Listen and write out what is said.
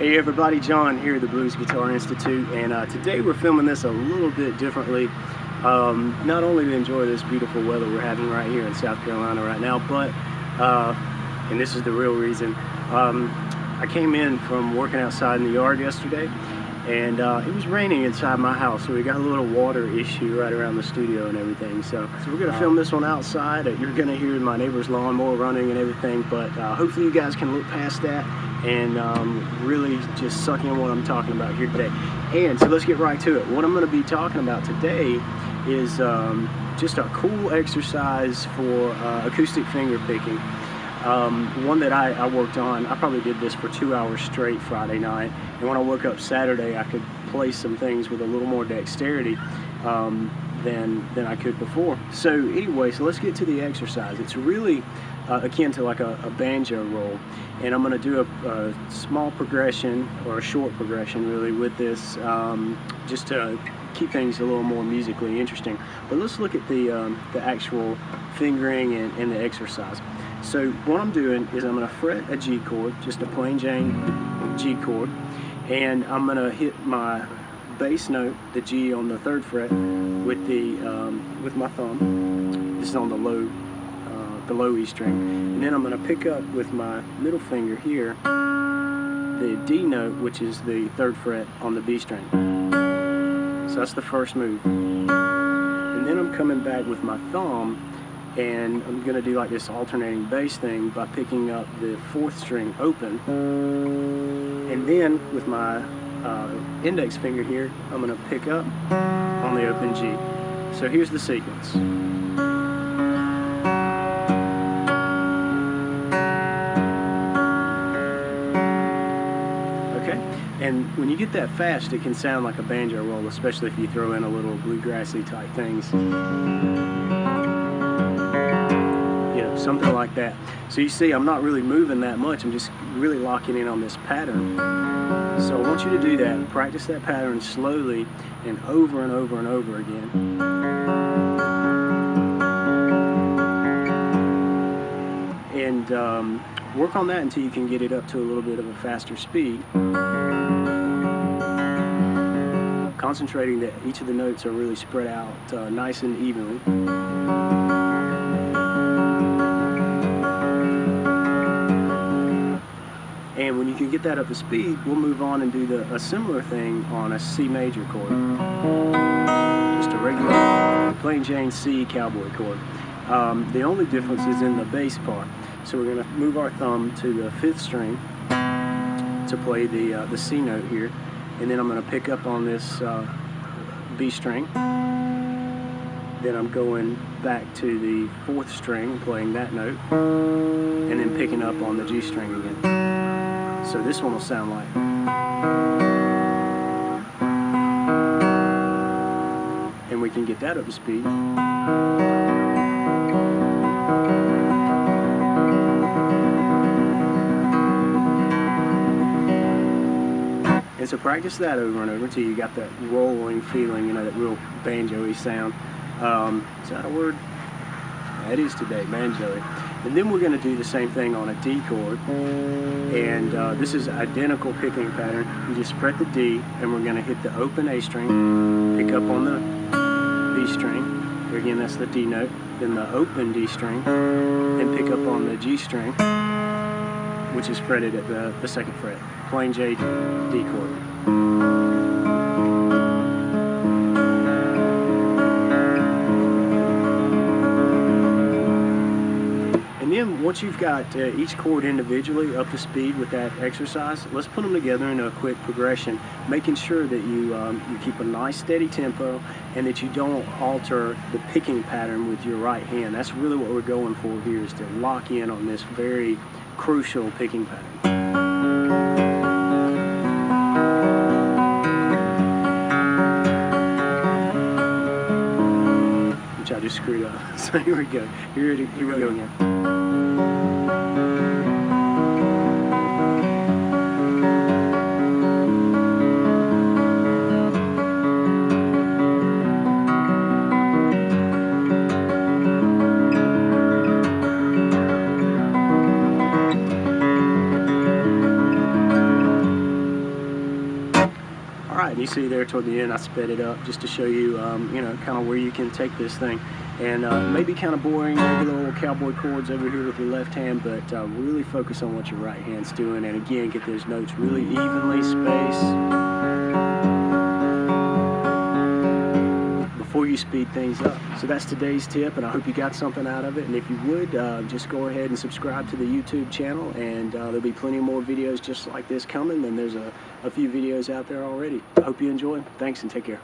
Hey everybody, John here at the Blues Guitar Institute, and today we're filming this a little bit differently. Not only to enjoy this beautiful weather we're having right here in South Carolina right now, but, and this is the real reason, I came in from working outside in the yard yesterday, and it was raining inside my house, so we got a little water issue right around the studio and everything. So we're going to film this one outside. You're going to hear my neighbor's lawnmower running and everything, but hopefully you guys can look past that and really just suck in what I'm talking about here today. And so let's get right to it. What I'm going to be talking about today is just a cool exercise for acoustic finger picking. One that I worked on. I probably did this for 2 hours straight Friday night, and when I woke up Saturday I could play some things with a little more dexterity than I could before. So anyway, so let's get to the exercise. It's really akin to like a banjo roll, and I'm going to do a small progression, or a short progression really, with this, just to keep things a little more musically interesting. But let's look at the actual fingering and the exercise. So what I'm doing is I'm going to fret a G chord, just a plain Jane G chord, and I'm going to hit my bass note, the G on the 3rd fret, with my thumb. This is on the low E string, and then I'm going to pick up with my middle finger here the D note, which is the 3rd fret on the B string. So that's the first move, and then I'm coming back with my thumb, and I'm going to do like this alternating bass thing by picking up the 4th string open, and then with my index finger here I'm going to pick up on the open G. So here's the sequence. Okay, and when you get that fast it can sound like a banjo roll, especially if you throw in a little bluegrassy type things. Something like that. So you see, I'm not really moving that much, I'm just really locking in on this pattern. So I want you to do that and practice that pattern slowly and over and over and over again. And work on that until you can get it up to a little bit of a faster speed, concentrating that each of the notes are really spread out nice and evenly. And when you can get that up to speed, we'll move on and do a similar thing on a C major chord. Just a regular plain Jane C cowboy chord. The only difference is in the bass part. So we're going to move our thumb to the 5th string to play the C note here. And then I'm going to pick up on this B string. Then I'm going back to the 4th string, playing that note, and then picking up on the G string again. So this one will sound like, and we can get that up to speed. And so practice that over and over until you got that rolling feeling, you know, that real banjo-y sound. Is that a word? That is today, banjo-y. And then we're going to do the same thing on a D chord, and this is identical picking pattern. You just fret the D, and we're going to hit the open A string, pick up on the B string, here again that's the D note, then the open D string, and pick up on the G string, which is fretted at the 2nd fret, plain J D chord. Once you've got each chord individually up to speed with that exercise, let's put them together in a quick progression, making sure that you keep a nice steady tempo and that you don't alter the picking pattern with your right hand. That's really what we're going for here, is to lock in on this very crucial picking pattern. Which I just screwed up. So here we go. Here we go again. you see there toward the end, I sped it up just to show you, you know, kind of where you can take this thing. And maybe kind of boring, regular old cowboy chords over here with your left hand, but really focus on what your right hand's doing. And again, get those notes really evenly spaced before you speed things up. So that's today's tip, and I hope you got something out of it. And if you would, just go ahead and subscribe to the YouTube channel, and there'll be plenty more videos just like this coming. And there's a few videos out there already. I hope you enjoy. Thanks, and take care.